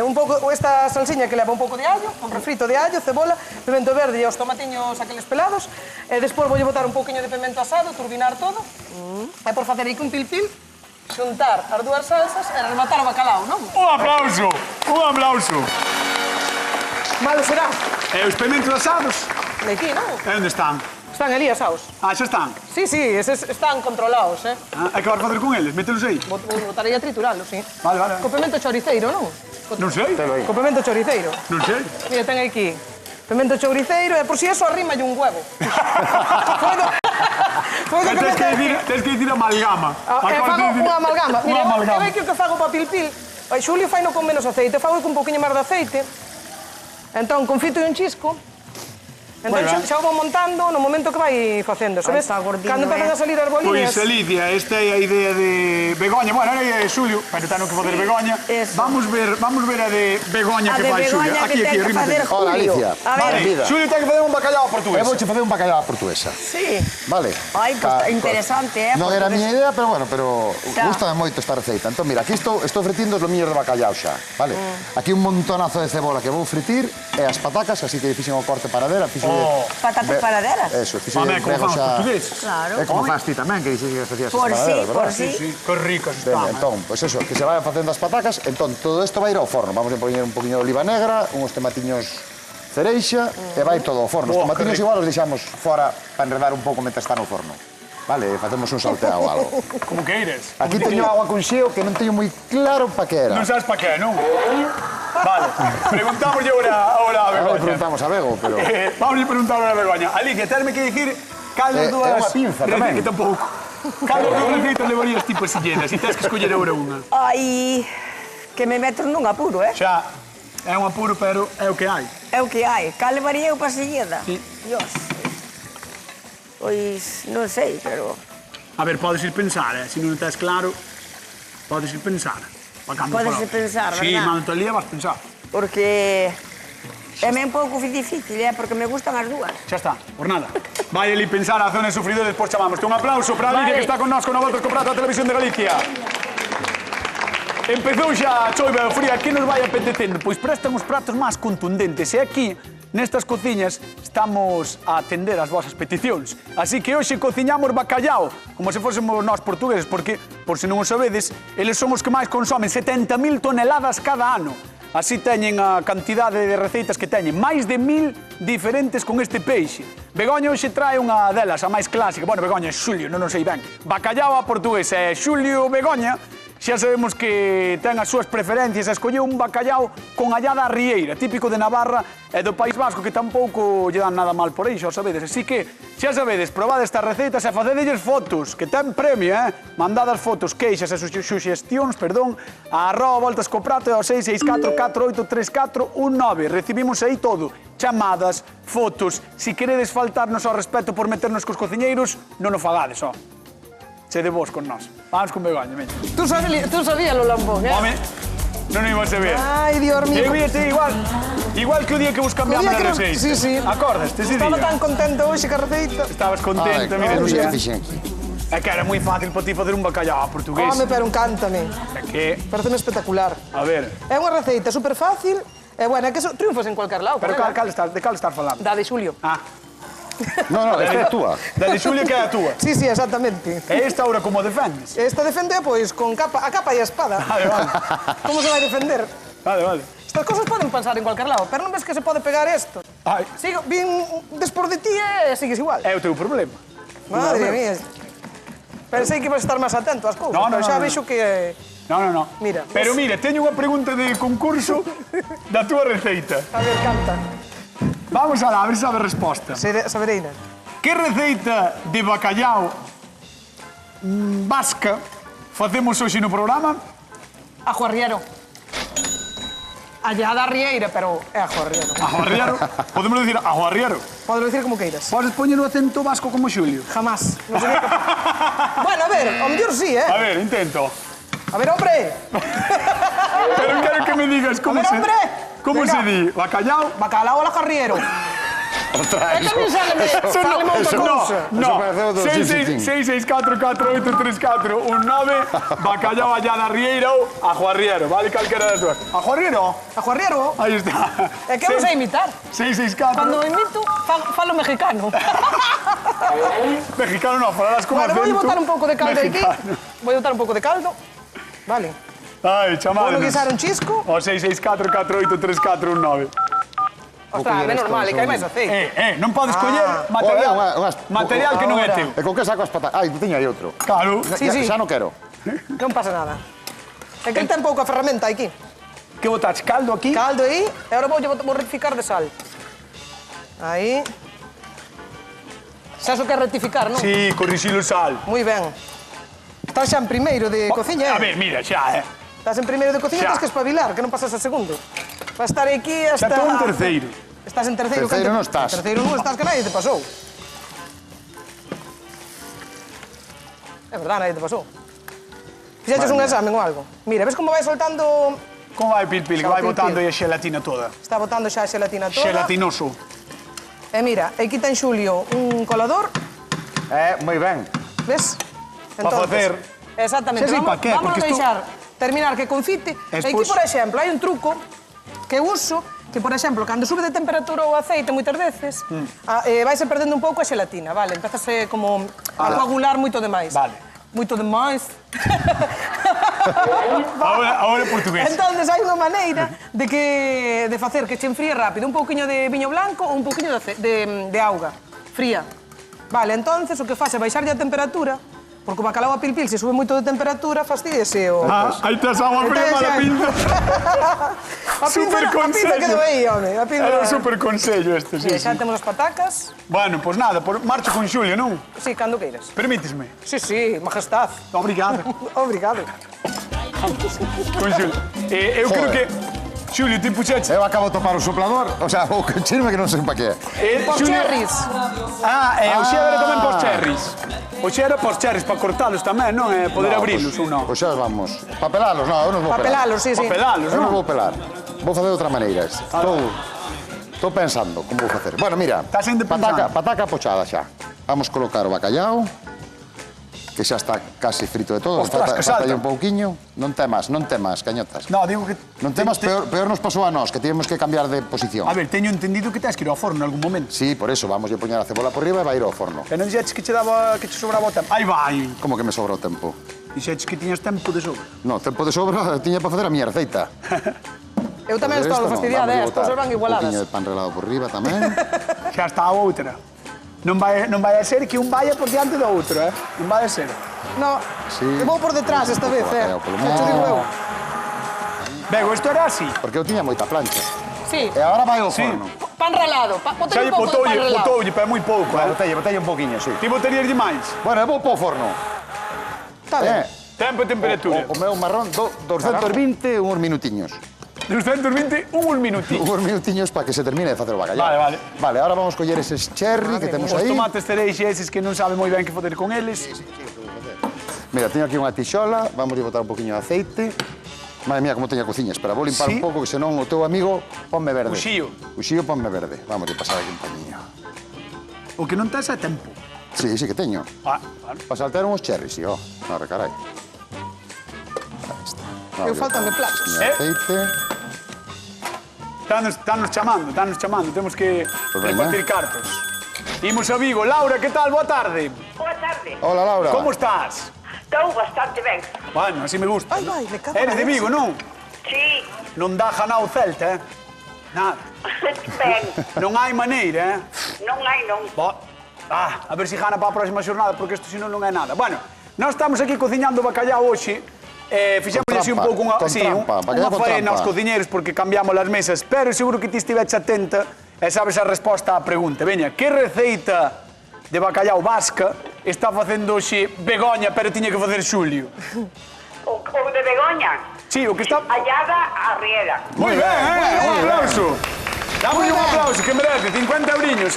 [SPEAKER 3] un pouco esta salsiña que leva un pouco de allo, un refrito de allo, cebola, pimento verde e os tomatiños aqueles pelados. E despois voulle botar un pouquiño de pimento asado, turbinar todo. E por facer aquí un pilpil, xuntar as dúas salsas e rematar o bacalao, non?
[SPEAKER 1] Un aplauso, un aplauso.
[SPEAKER 3] Malo será.
[SPEAKER 1] E os pimentos asados,
[SPEAKER 3] De aquí, non?
[SPEAKER 1] e onde están?
[SPEAKER 3] Están ali asados.
[SPEAKER 1] Ah, xa están.
[SPEAKER 3] Sí, sí, eses están controlados, eh?
[SPEAKER 1] Ah, hai que facer con eles, mételos aí.
[SPEAKER 3] Vou botar aí a trituralos, sí.
[SPEAKER 1] Vale, vale.
[SPEAKER 3] Co pimento choriceiro, non?
[SPEAKER 1] Non sei,
[SPEAKER 3] Co pimento choriceiro.
[SPEAKER 1] non sei.
[SPEAKER 3] Mira, ten aquí pimento choriceiro e por si eso arrimalle un huevo. Foi do que
[SPEAKER 1] Tens que dicir amalgama.
[SPEAKER 3] fago unha amalgama.
[SPEAKER 1] Unha
[SPEAKER 3] Mira,
[SPEAKER 1] amalgama.
[SPEAKER 3] eu que o que fago para pilpil, o Xulio faino con menos aceite, fago con un poquinho máis de aceite. Entón, confito un chisco. Entón,
[SPEAKER 1] Moi ben.
[SPEAKER 3] xa o vou montando no momento que vai facendo.
[SPEAKER 6] Ai,
[SPEAKER 3] Sabes?
[SPEAKER 6] está gordinho,
[SPEAKER 3] Cando empezan a salir as boliñas.
[SPEAKER 1] Pois, Alicia, esta é a idea de Begoña. Bueno, era a idea de Xulio, pero ten que facer Begoña.
[SPEAKER 6] Eso.
[SPEAKER 1] Vamos ver a de Begoña
[SPEAKER 6] A
[SPEAKER 1] que
[SPEAKER 6] de
[SPEAKER 1] fai Xulio.
[SPEAKER 6] Begoña que
[SPEAKER 1] Aquí,
[SPEAKER 6] ten que
[SPEAKER 1] arrímate.
[SPEAKER 6] facer
[SPEAKER 2] Hola,
[SPEAKER 6] Julio.
[SPEAKER 2] Alicia.
[SPEAKER 6] A ver,
[SPEAKER 1] Vale,
[SPEAKER 2] Vida.
[SPEAKER 1] Xulio ten que facer un bacalao portugués.
[SPEAKER 2] Eu vouche facer un bacalao á portuguesa.
[SPEAKER 6] sí.
[SPEAKER 2] Vale.
[SPEAKER 6] Ai, pues, interesante, eh?
[SPEAKER 2] Non era a
[SPEAKER 6] Porque
[SPEAKER 2] miña idea, pero bueno, pero
[SPEAKER 6] Xa.
[SPEAKER 2] gustame moito esta receita. Entón, mira, aquí estou fritindo os lomiños de bacalao xa, vale? Aquí un montonazo de cebola que vou fritir e as patacas, así que fixen o corte paradera, fixen
[SPEAKER 6] Patatas paraderas.
[SPEAKER 2] Eso, fixen
[SPEAKER 1] Home, como fan os portugueses.
[SPEAKER 6] Claro.
[SPEAKER 2] É como fas ti tamén, que dixes que facías
[SPEAKER 6] Por
[SPEAKER 2] as
[SPEAKER 6] sí,
[SPEAKER 2] paraderas,
[SPEAKER 6] por
[SPEAKER 2] verdad?
[SPEAKER 6] sí.
[SPEAKER 1] Sí, que ricas
[SPEAKER 2] Ben,
[SPEAKER 1] están.
[SPEAKER 2] entón, pois eso, que se vayan facendo as patacas, entón todo isto vai ir ao forno. Vamos a poñer un poquinho de oliva negra, uns tomatiños cereixa e vai todo ao forno. Os
[SPEAKER 1] Oh, que
[SPEAKER 2] tomatiños
[SPEAKER 1] rico.
[SPEAKER 2] igual os deixamos fora para enredar un pouco mentre está no forno. Vale, facemos un salteado ou algo.
[SPEAKER 1] Como que eres?
[SPEAKER 2] Aquí teño agua con xeo que non teño moi claro para que era.
[SPEAKER 1] Non sabes para que, non? Vale, preguntámoslle ahora a
[SPEAKER 2] Ahora le
[SPEAKER 1] Begoña.
[SPEAKER 2] preguntamos a Bego, pero...
[SPEAKER 1] Vamos a preguntar ahora a Begoña. Alicia, tenme que dicir cal das
[SPEAKER 2] É
[SPEAKER 1] dúas...
[SPEAKER 2] unha pinza tamén.
[SPEAKER 1] Que tampouco. Cal das dúas receitas levarías tipo sillenas? E tens que escoller ahora unha.
[SPEAKER 6] Ai, que me meto nun apuro, eh?
[SPEAKER 1] Xa, É un apuro, pero é o que hai.
[SPEAKER 6] É o que hai. Cal levaría eu para seguida?
[SPEAKER 1] Sí.
[SPEAKER 6] Dios. Pois, non sei, pero...
[SPEAKER 1] A ver, podes ir pensar, se non tes claro, podes ir pensar.
[SPEAKER 6] Podes ir pensar,
[SPEAKER 1] Sí,
[SPEAKER 6] verdad?
[SPEAKER 1] mando todo el día vas pensar.
[SPEAKER 6] Porque... É un pouco difícil, porque me gustan as dúas.
[SPEAKER 1] Xa está, por nada. Vai ali pensar a zona de sufrido e despois chamamos. Un aplauso para a Lidia que está con nós con a Voltas co Prato da Televisión de Galicia. Empezou xa a choiva e o frío, que nos vai apetecendo? Pois prestan os pratos máis contundentes e aquí, nestas cociñas, estamos a atender as vosas peticións. Así que hoxe cociñamos bacallao, como se fósemos nós portugueses, porque, por se non o sabedes, eles son os que máis consomen 70.000 toneladas cada ano. Así teñen a cantidade de receitas que teñen, máis de 1000 diferentes con este peixe. Begoña hoxe trae unha delas, a máis clásica. Bueno, Begoña é Xulio, non sei ben. Bacallao a portuguesa é Xulio Begoña. Xa sabemos que ten as súas preferencias. Escolleu un bacallao con allada rieira, típico de Navarra e do País Vasco, que tampouco lle dan nada mal por aí, xa o sabedes. Así que, xa sabedes, probade estas receitas e facedelles fotos, que ten premio, Mandadas fotos, queixas e suxestións, a @voltascoprato e ao 664-483419. Recibimos aí todo. Chamadas, fotos. Si queredes faltarnos ao respeto por meternos cos cociñeiros, non o fagades, ó. Che de vos con nós. Vamos con Begoña, veña.
[SPEAKER 3] Tú sabías lo lambón,
[SPEAKER 1] Home, non o iba a saber.
[SPEAKER 3] Ai, Dios mío.
[SPEAKER 1] Eu ia igual que o día que vos cambiamos a receita.
[SPEAKER 3] Sí, sí.
[SPEAKER 1] Acordaste ese
[SPEAKER 3] Estaba
[SPEAKER 1] día?
[SPEAKER 3] tan contento hoxe ca receita.
[SPEAKER 1] Estabas contenta, mira.
[SPEAKER 2] non sei que fixen aquí.
[SPEAKER 1] É que era moi fácil para ti facer un bacallao portugués.
[SPEAKER 3] Home, pero encántame.
[SPEAKER 1] É que,
[SPEAKER 3] Pareceme espectacular.
[SPEAKER 1] a ver,
[SPEAKER 3] É unha receita super fácil. E bueno, é que triunfas en cualquier lado.
[SPEAKER 1] pero
[SPEAKER 3] colega.
[SPEAKER 1] de cal estás falando?
[SPEAKER 3] Da de Xulio.
[SPEAKER 1] Ah,
[SPEAKER 2] No, esta é a túa.
[SPEAKER 1] da de Xulia que é a túa.
[SPEAKER 3] Sí, sí, exactamente.
[SPEAKER 1] E esta ahora como defendes?
[SPEAKER 3] Esta defende, pois, con a capa e a espada.
[SPEAKER 1] Vale, vale.
[SPEAKER 3] Como se vai defender?
[SPEAKER 1] Vale.
[SPEAKER 3] Estas cosas poden pasar en cualquier lado, pero non ves que se pode pegar esto.
[SPEAKER 1] Ai,
[SPEAKER 3] Sigo, vin despor de ti e sigues igual.
[SPEAKER 1] é o teu problema.
[SPEAKER 3] Madre mía. Pensei que ibas a estar máis atento ás cousas,
[SPEAKER 1] No,
[SPEAKER 3] pero xa
[SPEAKER 1] no.
[SPEAKER 3] vexo que...
[SPEAKER 1] No.
[SPEAKER 3] Mira,
[SPEAKER 1] Pero mira, teño unha pregunta de concurso da túa receita.
[SPEAKER 3] A ver, canta.
[SPEAKER 1] Vamos a ver se sabe resposta.
[SPEAKER 3] Sabereina.
[SPEAKER 1] Que receita de bacallao vasca facemos hoxe no programa?
[SPEAKER 3] Ajo arriero. Allá da rieira, pero é ajo arriero.
[SPEAKER 1] Ajo arriero. Podemos dicir ajo arriero.
[SPEAKER 3] Podes decir como queiras.
[SPEAKER 1] Podes poñer o acento vasco como Xulio?
[SPEAKER 3] Jamás. Non sería capaz. Bueno, a ver, ao mellor sí,
[SPEAKER 1] A ver, intento.
[SPEAKER 3] A ver, hombre.
[SPEAKER 1] Pero quero que me digas como
[SPEAKER 3] A ver,
[SPEAKER 1] se...
[SPEAKER 3] hombre.
[SPEAKER 1] Como
[SPEAKER 3] Venga.
[SPEAKER 1] se di? Bacallao?
[SPEAKER 3] Bacalao al ajo arriero.
[SPEAKER 2] Otra,
[SPEAKER 3] É que a mí sáleme outra cousa.
[SPEAKER 1] No,
[SPEAKER 2] parece outro xixixín.
[SPEAKER 1] 664-483419, bacallao allá da Rieira ou ajo arriero, vale calquera das dúas. Ajo arriero?
[SPEAKER 3] Ajo arriero.
[SPEAKER 1] Aí está.
[SPEAKER 3] É que non sei imitar.
[SPEAKER 1] 664.
[SPEAKER 3] Cando imito, falo mexicano.
[SPEAKER 1] Mexicano no, falarás con
[SPEAKER 3] Vale,
[SPEAKER 1] acento
[SPEAKER 3] voy a botar un pouco de caldo aquí.
[SPEAKER 1] mexicano.
[SPEAKER 3] Voy a botar un pouco de caldo. Vale.
[SPEAKER 1] Ai, chamadnos.
[SPEAKER 3] Vou guisar un chisco.
[SPEAKER 1] O 664-483419.
[SPEAKER 3] Ostras, é normal, é que hai máis aceite.
[SPEAKER 1] Non podes coller material que non é
[SPEAKER 3] Ahora.
[SPEAKER 1] teu.
[SPEAKER 2] E con que saco as patatas? Ai, tiña aí outro.
[SPEAKER 1] Claro.
[SPEAKER 3] Sí, sí.
[SPEAKER 2] Xa non quero.
[SPEAKER 3] Non pasa nada. É que el ten pouca ferramenta aquí.
[SPEAKER 1] Que botaches caldo aquí?
[SPEAKER 3] Caldo aí, e agora vou rectificar de sal. Aí. Xa so que é rectificar, non?
[SPEAKER 1] Sí, corrixilo sal.
[SPEAKER 3] Moi ben. Estás xa en primeiro de cociña,
[SPEAKER 1] A ver, mira, xa,
[SPEAKER 3] Estás en primeiro de cociña,
[SPEAKER 1] Xa.
[SPEAKER 3] tens que espabilar, que non pasas a segundo. Va a estar aquí hasta...
[SPEAKER 1] Xa estou en terceiro.
[SPEAKER 3] Estás en terceiro.
[SPEAKER 2] Terceiro
[SPEAKER 3] que
[SPEAKER 2] non estás.
[SPEAKER 3] Terceiro non estás, que nadie te pasou. É verdad, nadie te pasou. Fixeches un examen ou algo. Mira, ves como vai soltando...
[SPEAKER 1] Como vai Pilpil, que
[SPEAKER 3] Xa,
[SPEAKER 1] vai
[SPEAKER 3] Pilpil.
[SPEAKER 1] botando aí a xelatina toda?
[SPEAKER 3] Está botando xa a xelatina toda.
[SPEAKER 1] Xelatinoso.
[SPEAKER 3] E mira, aquí ten Xulio un colador,
[SPEAKER 2] Moi ben.
[SPEAKER 3] ves?
[SPEAKER 1] Pa facer.
[SPEAKER 3] Exactamente.
[SPEAKER 1] Sí, sí,
[SPEAKER 3] vamos
[SPEAKER 1] pa qué?
[SPEAKER 3] vamos a
[SPEAKER 1] Porque isto-
[SPEAKER 3] deixar terminar que confite. E aquí,
[SPEAKER 1] Despois-
[SPEAKER 3] por exemplo, hai un truco que uso, que, por exemplo, cando sube de temperatura o aceite moitas veces, vaise perdendo un pouco a xelatina, vale? Empezase como a coagular moito demais.
[SPEAKER 1] Vale.
[SPEAKER 3] Moito demais.
[SPEAKER 1] Ahora é portugués.
[SPEAKER 3] Entonces hai unha maneira de facer que che enfríe rápido un pouquiño de viño blanco ou un pouquiño de auga fría. Vale, entonces o que faz é baixarlle a temperatura, porque o bacalao a Pilpil, se sube moito de temperatura, fastídese o...
[SPEAKER 1] Aí tes agua fría para a pinta. Super
[SPEAKER 3] A pinza
[SPEAKER 1] consello.
[SPEAKER 3] quedou aí, home. A pinza...
[SPEAKER 1] Era un super consello este, sí,
[SPEAKER 3] Xa
[SPEAKER 1] sí.
[SPEAKER 3] temos as patacas.
[SPEAKER 1] Bueno, pois nada, marcho con Xulio, non?
[SPEAKER 3] Sí, cando queiras.
[SPEAKER 1] Permítesme.
[SPEAKER 3] Sí, majestad.
[SPEAKER 1] Obrigado.
[SPEAKER 3] Obrigado.
[SPEAKER 1] Con Xulio. Eu creo que Xulio, ti puxeche.
[SPEAKER 2] Eu acabo de topar o soplador, o sea, o chisme que non sei pa que é.
[SPEAKER 3] Por cherries.
[SPEAKER 1] O xeo era tamén pos cherries. O xeo era pos cherries, para cortalos tamén, non? E poder abrilos ou non?
[SPEAKER 2] Pois xa vamos. Papelalos, non, eu non vou pelar.
[SPEAKER 3] Papelalos, sí, sí.
[SPEAKER 1] Papelalos,
[SPEAKER 2] Eu non
[SPEAKER 1] non?
[SPEAKER 2] vou pelar. Vou facer de outra maneira. Estou pensando como vou facer. Bueno, mira,
[SPEAKER 1] Estás ainda pensando?
[SPEAKER 2] pataca pochada xa. Vamos colocar o bacallao, que xa está casi frito de todo.
[SPEAKER 1] Ostras, que salta.
[SPEAKER 2] Falta un pouquiño. Non temas, cañotas.
[SPEAKER 1] No, digo que...
[SPEAKER 2] Non temas, peor nos pasou a nós, que tivemos que cambiar de posición.
[SPEAKER 1] A ver, teño entendido que tens que ir ao forno en algún momento.
[SPEAKER 2] Sí, por eso, vamos a poñer a cebola por riba e vai ir ao forno.
[SPEAKER 1] E non dixeches que che daba, que che sobraba o tempo. Aí vai.
[SPEAKER 2] Como que me sobra o tempo?
[SPEAKER 1] Dixeches que tiñas tempo de sobra.
[SPEAKER 2] No, tempo de sobra tiña para facer a miña receita.
[SPEAKER 3] Eu tamén estou fastidiada, as cousas van
[SPEAKER 2] Un
[SPEAKER 3] igualadas.
[SPEAKER 2] poquinho de pan relado por riba tamén.
[SPEAKER 1] Xa está a outra. Non vai a ser que un vaya por diante do outro, Non vai a ser.
[SPEAKER 3] No,
[SPEAKER 2] Sí.
[SPEAKER 3] eu vou por detrás esta vez,
[SPEAKER 2] Bacallao polo
[SPEAKER 3] Xa te digo eu.
[SPEAKER 1] Bego, isto era así.
[SPEAKER 2] Porque eu tiña moita plancha.
[SPEAKER 3] Sí,
[SPEAKER 2] E agora vai ao
[SPEAKER 1] Sí.
[SPEAKER 2] forno.
[SPEAKER 3] pan ralado.
[SPEAKER 1] Xa
[SPEAKER 3] Botei
[SPEAKER 1] lle
[SPEAKER 3] un pouco de pan ralado.
[SPEAKER 1] botoulle, pero é moi pouco,
[SPEAKER 2] Botella un poquinho, sí.
[SPEAKER 1] Ti botarías de máis.
[SPEAKER 2] Bueno, eu vou para o forno.
[SPEAKER 3] Está ben.
[SPEAKER 1] Tempo e temperatura.
[SPEAKER 2] O meu marrón, 220, uns minutiños.
[SPEAKER 1] 220, un minutinho.
[SPEAKER 2] Uns minutiños para que se termine de facer o bacallao.
[SPEAKER 1] Vale, vale.
[SPEAKER 2] Vale, ahora vamos coller eses cherry que temos
[SPEAKER 1] Os
[SPEAKER 2] aí.
[SPEAKER 1] tomates cereixe eses que non sabe moi ben que facer con eles.
[SPEAKER 2] Mira, teño aquí unha tixola, vamos a botar un poquinho de aceite. Madre mía, como teño a cociña. Espera, vou limpar
[SPEAKER 1] Sí?
[SPEAKER 2] un pouco, que senón o teu amigo ponme verde.
[SPEAKER 1] Uxío.
[SPEAKER 2] Uxío ponme verde. Vamos a pasar aquí un pañinho.
[SPEAKER 1] O que non tes é tempo.
[SPEAKER 2] Sí, sí que teño.
[SPEAKER 1] Vale.
[SPEAKER 2] Para saltar uns cherry, sí, No, recarai.
[SPEAKER 3] Eu faltan de platos.
[SPEAKER 2] Aceite.
[SPEAKER 1] Estános chamando. Temos que
[SPEAKER 2] Pues veña.
[SPEAKER 1] repartir cartos. Imos a Vigo. Laura, que tal? Boa tarde.
[SPEAKER 7] Boa tarde.
[SPEAKER 2] Hola, Laura.
[SPEAKER 1] Como estás?
[SPEAKER 7] Estou bastante ben.
[SPEAKER 1] Bueno, así me gusta.
[SPEAKER 3] Ai, vai, me cago
[SPEAKER 1] Eres
[SPEAKER 3] na
[SPEAKER 1] de Vigo, non?
[SPEAKER 7] Sí,
[SPEAKER 1] Non dá ganado o Celta, Nada.
[SPEAKER 7] ben.
[SPEAKER 1] Non hai maneira,
[SPEAKER 7] Non hai, non.
[SPEAKER 1] A ver se gana para a próxima xornada, porque isto senón non é nada. Bueno, nós estamos aquí cociñando bacallao hoxe. Fixemos así un
[SPEAKER 2] trampa,
[SPEAKER 1] pouco unha
[SPEAKER 2] con trampa, bacallao
[SPEAKER 1] unha
[SPEAKER 2] con
[SPEAKER 1] faena aos
[SPEAKER 2] trampa.
[SPEAKER 1] cociñeiros porque cambiamos as mesas, pero seguro que ti estiveches atenta e sabes a resposta á pregunta. Veña, que receita de bacallao vasca está facendo hoxe Begoña, pero tiña que facer Xulio?
[SPEAKER 7] O de Begoña.
[SPEAKER 1] Sí, o que está...
[SPEAKER 7] Allada a Riera.
[SPEAKER 1] Moi ben, un aplauso. Dámoslle un aplauso, que merece, 50 euriños,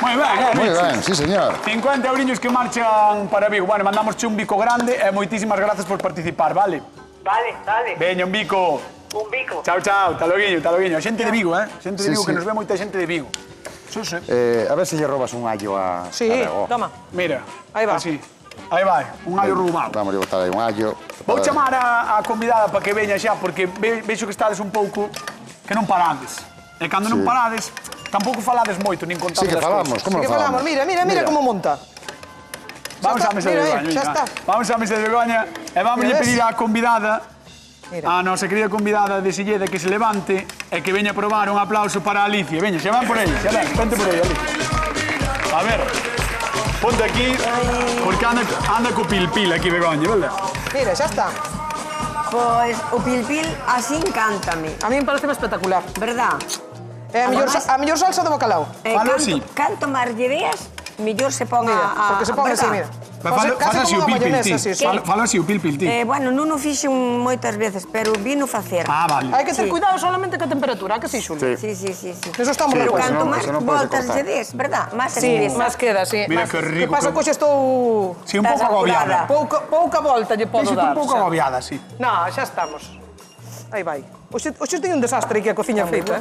[SPEAKER 1] Moi ben,
[SPEAKER 2] Moi
[SPEAKER 1] Richie.
[SPEAKER 2] ben, sí, señor.
[SPEAKER 1] 50 euriños que marchan para Vigo. Bueno, mandamosche un bico grande e moitísimas grazas por participar, vale?
[SPEAKER 7] Vale, vale.
[SPEAKER 1] Veña, un bico.
[SPEAKER 7] Un bico.
[SPEAKER 1] Chao, chao, taloguiño. A xente de Vigo, Xente de
[SPEAKER 2] Sí,
[SPEAKER 1] Vigo, que
[SPEAKER 2] sí.
[SPEAKER 1] nos ve moita xente de Vigo. Sí, sí.
[SPEAKER 2] A ver se lle robas un allo a...
[SPEAKER 3] Sí,
[SPEAKER 2] a Bego.
[SPEAKER 3] toma.
[SPEAKER 1] Mira.
[SPEAKER 3] Aí va.
[SPEAKER 1] Así. Aí vai, un allo roubado.
[SPEAKER 2] Vamos a botar aí un allo.
[SPEAKER 1] Vou chamar a convidada para que veña xa, porque vexo que estades un pouco que non parades. E cando non
[SPEAKER 2] Sí.
[SPEAKER 1] parades, tampouco falades moito, nin contades
[SPEAKER 2] Sí que
[SPEAKER 1] as
[SPEAKER 2] falamos,
[SPEAKER 1] cousas.
[SPEAKER 2] como
[SPEAKER 3] Sí
[SPEAKER 2] non
[SPEAKER 3] que falamos, mira como monta.
[SPEAKER 1] Vamos
[SPEAKER 3] Xa
[SPEAKER 1] á
[SPEAKER 3] está,
[SPEAKER 1] mesa de
[SPEAKER 3] mira aí,
[SPEAKER 1] Begoña.
[SPEAKER 3] xa
[SPEAKER 1] venga.
[SPEAKER 3] está.
[SPEAKER 1] Vamos á mesa de Begoña e vamos
[SPEAKER 3] Mira, ves?
[SPEAKER 1] pedir á convidada,
[SPEAKER 3] Mira.
[SPEAKER 1] a nosa querida convidada de Silleda, que se levante e que veña a probar. Un aplauso para Alicia. Veña, xa van por aí, xa ven, ponte por aí, Alicia. A ver, ponte aquí, porque anda co pil-pil aquí, Begoña, verdad?
[SPEAKER 3] Mira, xa está.
[SPEAKER 6] Pois o pilpil así encántame,
[SPEAKER 3] A mí me parece espectacular.
[SPEAKER 6] verdad?
[SPEAKER 3] É a mellor salsa de bacalao.
[SPEAKER 1] Falo así.
[SPEAKER 6] Canto máis lle veas, mellor se pon
[SPEAKER 3] Mira,
[SPEAKER 6] a
[SPEAKER 3] porque se pon así, mira.
[SPEAKER 1] Fala así o
[SPEAKER 3] como unha
[SPEAKER 1] pil-pil,
[SPEAKER 3] mayonesa,
[SPEAKER 1] ti.
[SPEAKER 3] así.
[SPEAKER 1] Fala así o pil-pil, ti.
[SPEAKER 6] Bueno, non o fixen moitas veces, pero vino facer.
[SPEAKER 1] Ah, vale.
[SPEAKER 3] Hai que ter
[SPEAKER 6] Sí.
[SPEAKER 3] cuidado solamente ca temperatura, que si, Xulio?
[SPEAKER 6] Sí.
[SPEAKER 3] Eso estamos de
[SPEAKER 6] Pero
[SPEAKER 3] acuerdo.
[SPEAKER 6] canto
[SPEAKER 2] senón-
[SPEAKER 6] máis
[SPEAKER 2] senón pode
[SPEAKER 6] voltas
[SPEAKER 2] cortar.
[SPEAKER 6] lle des, verdad? Máis
[SPEAKER 3] Sí,
[SPEAKER 6] espesa.
[SPEAKER 3] máis queda, sí.
[SPEAKER 1] Mira que
[SPEAKER 3] Que
[SPEAKER 1] rico.
[SPEAKER 3] pasa que hoxe estou...
[SPEAKER 1] Sí, un pouco
[SPEAKER 6] Estás
[SPEAKER 1] agobiada.
[SPEAKER 6] apurada.
[SPEAKER 3] Pouca volta lle podo
[SPEAKER 1] Fíxate
[SPEAKER 3] dar.
[SPEAKER 1] un pouco
[SPEAKER 3] xa.
[SPEAKER 1] agobiada, sí.
[SPEAKER 3] No, xa estamos. Aí vai. Hoxe teño un desastre aquí a cociña feita,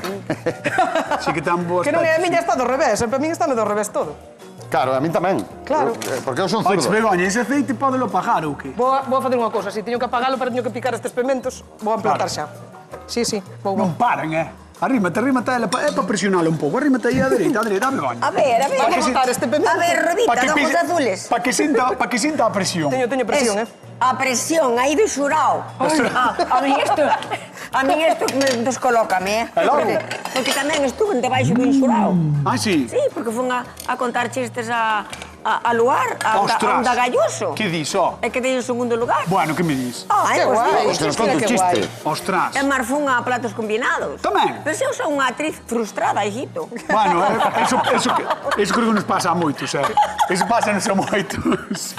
[SPEAKER 1] Sí que tan boas.
[SPEAKER 3] Que non é a miña está do revés, a min está do revés todo.
[SPEAKER 2] Claro, a min tamén.
[SPEAKER 3] Claro.
[SPEAKER 2] Porque eu son
[SPEAKER 1] Oye,
[SPEAKER 2] zurdo.
[SPEAKER 1] Begoña, ese aceite podelo pagar ou que?
[SPEAKER 3] Vou a facer unha cousa, si teño que apagalo, pero teño que picar estes pementos, vou a emplatar xa. Sí, vou.
[SPEAKER 1] Non paran, Arrímate, é para presionalo un pouco. Arrímate aí a dereita, Begoña.
[SPEAKER 6] A ver.
[SPEAKER 3] Vamos a botar este pemento.
[SPEAKER 6] A ver, Rodita, de ojos azules.
[SPEAKER 1] Para que sinta a presión.
[SPEAKER 3] Teño presión,
[SPEAKER 6] A presión, aí do xurao. A mí isto me descolócame,
[SPEAKER 1] É logo?
[SPEAKER 6] Porque tamén estuve debaixo dun xurao.
[SPEAKER 1] Ah, sí?
[SPEAKER 6] Sí, porque fun a contar chistes a Luar, a
[SPEAKER 1] Ostras.
[SPEAKER 6] onda Galloso.
[SPEAKER 1] Que dis, ó?
[SPEAKER 6] E que dei en segundo lugar.
[SPEAKER 1] Bueno, que me dis?
[SPEAKER 6] Ai,
[SPEAKER 3] Que
[SPEAKER 6] pois
[SPEAKER 3] guai.
[SPEAKER 6] digo.
[SPEAKER 2] Os que nos
[SPEAKER 3] Mira
[SPEAKER 2] conta un
[SPEAKER 3] que
[SPEAKER 2] chiste.
[SPEAKER 1] Ostras.
[SPEAKER 6] E mar fun a platos combinados.
[SPEAKER 1] Tamén?
[SPEAKER 6] Pero eu son unha actriz frustrada, hijito.
[SPEAKER 1] Bueno, eso creo que nos pasa a moitos, Eso pasa a moitos.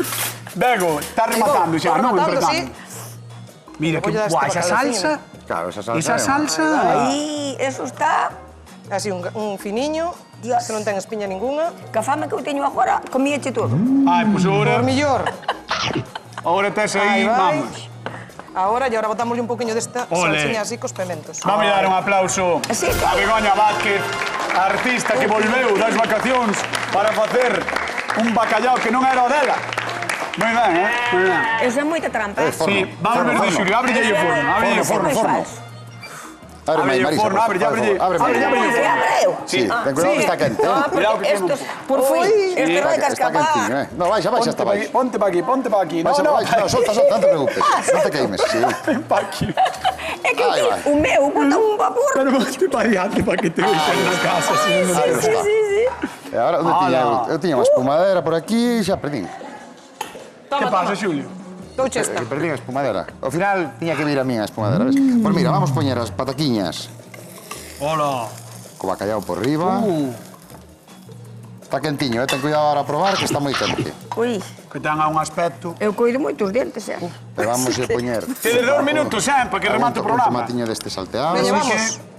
[SPEAKER 1] Bego, está rematando xa, non?
[SPEAKER 3] Rematando, sí.
[SPEAKER 1] Mira, que
[SPEAKER 3] Voy a dar
[SPEAKER 1] guay,
[SPEAKER 3] este
[SPEAKER 1] esa
[SPEAKER 3] bacalauciño.
[SPEAKER 1] salsa.
[SPEAKER 2] Claro, esa salsa.
[SPEAKER 1] Esa
[SPEAKER 2] é unha-
[SPEAKER 1] salsa.
[SPEAKER 6] Aí, eso está...
[SPEAKER 3] Así, un finiño,
[SPEAKER 6] Dios.
[SPEAKER 3] que non ten espiña ninguna.
[SPEAKER 6] Que fame que eu teño agora, comíache todo.
[SPEAKER 1] Ai, pois
[SPEAKER 3] Por
[SPEAKER 1] ahora...
[SPEAKER 3] millor.
[SPEAKER 1] Ahora tes aí,
[SPEAKER 3] Aí vai.
[SPEAKER 1] vamos.
[SPEAKER 3] Ahora botámosle un poquinho desta
[SPEAKER 1] Ole.
[SPEAKER 3] salsiña así cos pementos.
[SPEAKER 1] Vamos a dar un aplauso
[SPEAKER 6] Sí.
[SPEAKER 1] a Begoña Vázquez, a artista que volveu das vacacións para facer un bacallao que non era o dela. Moi ben, Moi ben.
[SPEAKER 6] Eso é moita trampa.
[SPEAKER 2] Forno,
[SPEAKER 1] Sí, vamos ver,
[SPEAKER 2] forno.
[SPEAKER 1] Xulio, ábrelle o forno, ábrelle o forno.
[SPEAKER 6] Forno.
[SPEAKER 2] Abre,
[SPEAKER 1] Ábrelle o
[SPEAKER 2] Marisa,
[SPEAKER 1] forno,
[SPEAKER 2] por
[SPEAKER 1] ábrelle,
[SPEAKER 2] favor.
[SPEAKER 1] ábrelle.
[SPEAKER 2] Ábreme.
[SPEAKER 1] Ábrelle, ábrelle o forno.
[SPEAKER 2] Sí, ten cuidado que está quente.
[SPEAKER 6] Ah,
[SPEAKER 1] Cuidado
[SPEAKER 6] porque
[SPEAKER 1] que
[SPEAKER 6] estos...
[SPEAKER 3] Por
[SPEAKER 6] Uy,
[SPEAKER 3] foi.
[SPEAKER 6] esto no hay que
[SPEAKER 2] Está
[SPEAKER 6] escapar.
[SPEAKER 2] quentinho, eh. No, baixa hasta baixo.
[SPEAKER 1] Ponte pa aquí, ponte pa aquí. No,
[SPEAKER 2] Baixa,
[SPEAKER 1] no,
[SPEAKER 2] baixa. No, solta, no te preocupes. Non te queimes, sí.
[SPEAKER 1] ven pa aquí.
[SPEAKER 6] É que
[SPEAKER 2] Ai,
[SPEAKER 6] aquí,
[SPEAKER 2] vai.
[SPEAKER 6] o meu bota un vapor.
[SPEAKER 1] Pero ponte pa diante pa que te vean nas casas.
[SPEAKER 6] Sí, sí, sí.
[SPEAKER 2] E agora, onde tiña eu? Eu tiña unha espumadera por aquí e xa perdín.
[SPEAKER 1] Que pasa, Xulio?
[SPEAKER 3] Douche esta.
[SPEAKER 2] Que perdín a espumadera. Ao final, tiña que vir a min a espumadera, ves? Pois mira, vamos poñer as pataquiñas
[SPEAKER 1] Hola.
[SPEAKER 2] co bacallao por riba. Está quentiño, ten cuidado ahora a probar que está moi quente.
[SPEAKER 6] Ui,
[SPEAKER 1] Que tenga un aspecto.
[SPEAKER 6] eu coido moitos dentes,
[SPEAKER 2] E vamos a poñer...
[SPEAKER 1] Tedes 2 minutos, para que remate o programa.
[SPEAKER 2] Un tomatiño deste salteado.
[SPEAKER 3] Veña,
[SPEAKER 1] Así
[SPEAKER 3] vamos.
[SPEAKER 1] que-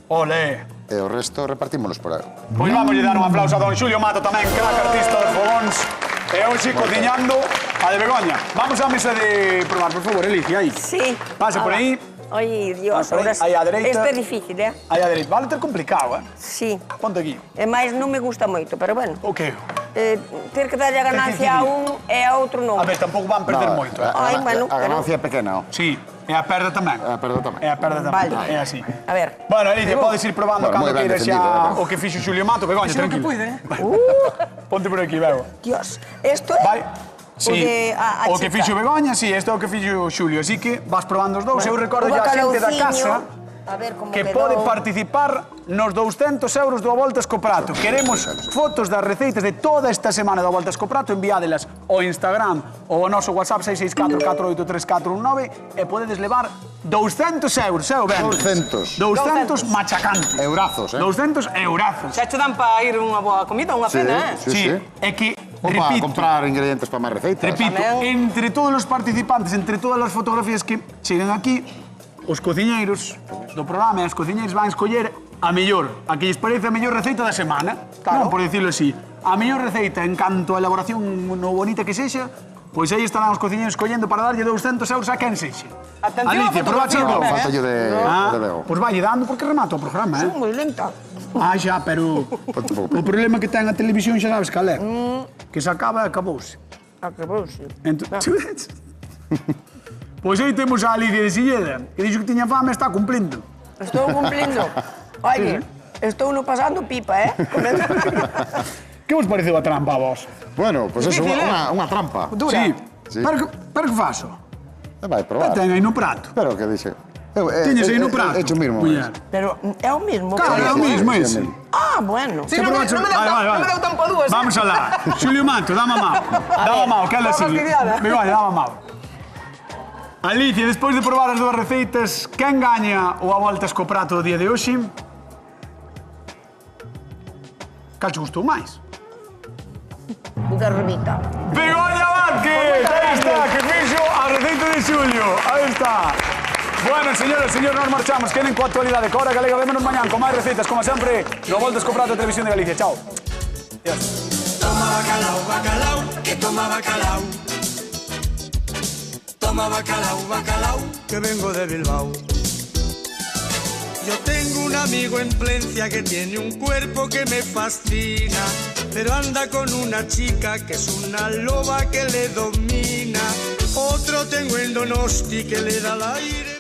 [SPEAKER 1] Ole.
[SPEAKER 2] E o resto repartímonos por aí.
[SPEAKER 1] Pois vamos a dar un aplauso a don Xulio Mato tamén, crack artista dos fogóns. E hoxe cociñando a de Begoña. Vamos á mesa de probar, por favor, Elicia, aí.
[SPEAKER 6] Sí.
[SPEAKER 1] Pase por aí.
[SPEAKER 6] Ai, Dios,
[SPEAKER 1] Pasa por aí,
[SPEAKER 6] ahora sí.
[SPEAKER 1] aí á dereita.
[SPEAKER 6] Esto é difícil,
[SPEAKER 1] Aí a dereita. Vale ter complicado,
[SPEAKER 6] Sí.
[SPEAKER 1] Ponte aquí.
[SPEAKER 6] E máis non me gusta moito, pero bueno.
[SPEAKER 1] O que?
[SPEAKER 6] Ter que darlle a ganancia a un e a outro non.
[SPEAKER 1] A ver, tampouco van perder moito,
[SPEAKER 6] Ai, bueno,
[SPEAKER 2] a ganancia é pequena, ó.
[SPEAKER 1] Sí, e a perda tamén.
[SPEAKER 2] A perda tamén.
[SPEAKER 1] E a perda tamén.
[SPEAKER 6] Vale.
[SPEAKER 1] É así.
[SPEAKER 6] A ver.
[SPEAKER 1] Bueno, Alicia, podes ir probando
[SPEAKER 2] Bueno,
[SPEAKER 1] cando
[SPEAKER 2] moi ben
[SPEAKER 1] queiras
[SPEAKER 2] defendido,
[SPEAKER 1] xa
[SPEAKER 2] ben.
[SPEAKER 1] o que fixo Xulio Mato. Begoña,
[SPEAKER 3] Fixo o que
[SPEAKER 1] tranquilo.
[SPEAKER 3] puide,
[SPEAKER 1] Ponte por aquí, Bego.
[SPEAKER 6] Dios, esto é...
[SPEAKER 1] Vai.
[SPEAKER 6] O
[SPEAKER 1] Sí,
[SPEAKER 6] de a
[SPEAKER 1] o que
[SPEAKER 6] chica.
[SPEAKER 1] fixo Begoña, sí, isto é o que fixo Xulio. Así que vas probando os dous. Eu recordo
[SPEAKER 6] O
[SPEAKER 1] ya a xente da
[SPEAKER 6] bacalauciño,
[SPEAKER 1] casa
[SPEAKER 6] a ver como
[SPEAKER 1] que
[SPEAKER 6] quedou.
[SPEAKER 1] pode participar nos 200 euros do Voltas co Prato. Queremos fotos das receitas de toda esta semana do Voltas co Prato, enviádelas ao Instagram ou ao noso WhatsApp 664-483-419 e podedes levar 200 euros, o ben?
[SPEAKER 2] 200.
[SPEAKER 1] 200 machacantes.
[SPEAKER 2] Eurazos,
[SPEAKER 1] 200 eurazos.
[SPEAKER 3] Xa che dan para ir unha boa comida, unha cena,
[SPEAKER 2] sí,
[SPEAKER 1] Sí,
[SPEAKER 2] sí.
[SPEAKER 1] é que,
[SPEAKER 2] Ou para
[SPEAKER 1] repito,
[SPEAKER 2] comprar ingredientes para máis receitas.
[SPEAKER 1] repito,
[SPEAKER 3] Tamén.
[SPEAKER 1] entre todos os participantes, entre todas as fotografías que cheguen aquí, os cociñeiros do programa e as cociñeiras van escoller a mellor, a que lles parece a mellor receita da semana, non, por dicirlo así. A mellor receita en canto a elaboración no bonita que sexa, pois aí estarán os cociñeiros escollendo para darlle 200 euros a quen sexa.
[SPEAKER 3] Atención
[SPEAKER 1] Alicia,
[SPEAKER 3] á
[SPEAKER 1] proba
[SPEAKER 3] fotografía
[SPEAKER 1] chico.
[SPEAKER 2] No,
[SPEAKER 3] tamén,
[SPEAKER 2] falta yo de Leo.
[SPEAKER 1] Pois vai dando porque remato o programa,
[SPEAKER 6] Son moi lenta.
[SPEAKER 1] Ah, xa, pero o problema que ten a televisión xa sabes cal é. Que se acaba e acabouse.
[SPEAKER 6] Acabouse.
[SPEAKER 1] Pois aí temos a Alicia de Silleda, que dixo que tiña fame e está cumplindo.
[SPEAKER 6] Estou cumplindo. Oye, estou no pasando pipa,
[SPEAKER 1] Que vos pareceu a trampa a vos?
[SPEAKER 2] Bueno, pois pues eso,
[SPEAKER 3] Difícil,
[SPEAKER 2] unha trampa.
[SPEAKER 3] Dura.
[SPEAKER 1] Sí.
[SPEAKER 2] Sí.
[SPEAKER 1] Pero que faso?
[SPEAKER 2] Vai
[SPEAKER 1] Pero
[SPEAKER 2] probar.
[SPEAKER 1] ten aí no prato.
[SPEAKER 2] Pero que dixe?
[SPEAKER 1] Tiñes aí no prato.
[SPEAKER 2] Hecho mismo.
[SPEAKER 1] Muller.
[SPEAKER 6] Pero é o mismo.
[SPEAKER 1] Claro, é o
[SPEAKER 6] pero-
[SPEAKER 1] mismo
[SPEAKER 2] sí,
[SPEAKER 1] ese.
[SPEAKER 2] sí.
[SPEAKER 6] Ah, bueno.
[SPEAKER 3] Sí, non me deu tempo a dúas.
[SPEAKER 1] Vamos alá. Xulio Manto, dame a mão. Dame a mão, que ela
[SPEAKER 3] Vamos
[SPEAKER 1] sigue.
[SPEAKER 3] fastidiada.
[SPEAKER 1] Begoña, dame a mão. Alicia, despois de probar as dúas receitas, quen gaña o a voltas co prato do día de hoxe? Cal che gustou máis?
[SPEAKER 6] O da revita.
[SPEAKER 1] Begoña Vázquez, aí está, que fixo a receita de Xulio. Aí está. Bueno, señoras e señores, nos marchamos. Queden coa actualidade. Cora Galega, vémonos mañán con máis receitas, como sempre, no Voltas co Prato de Televisión de Galicia. Chao. Adiós.
[SPEAKER 5] Toma bacalao, bacalao, que toma bacalao. Toma bacalao, bacalao, que vengo de Bilbao. Yo tengo un amigo en Plencia que tiene un cuerpo que me fascina, pero anda con una chica que es una loba que le domina. Otro tengo en Donosti que le da el aire.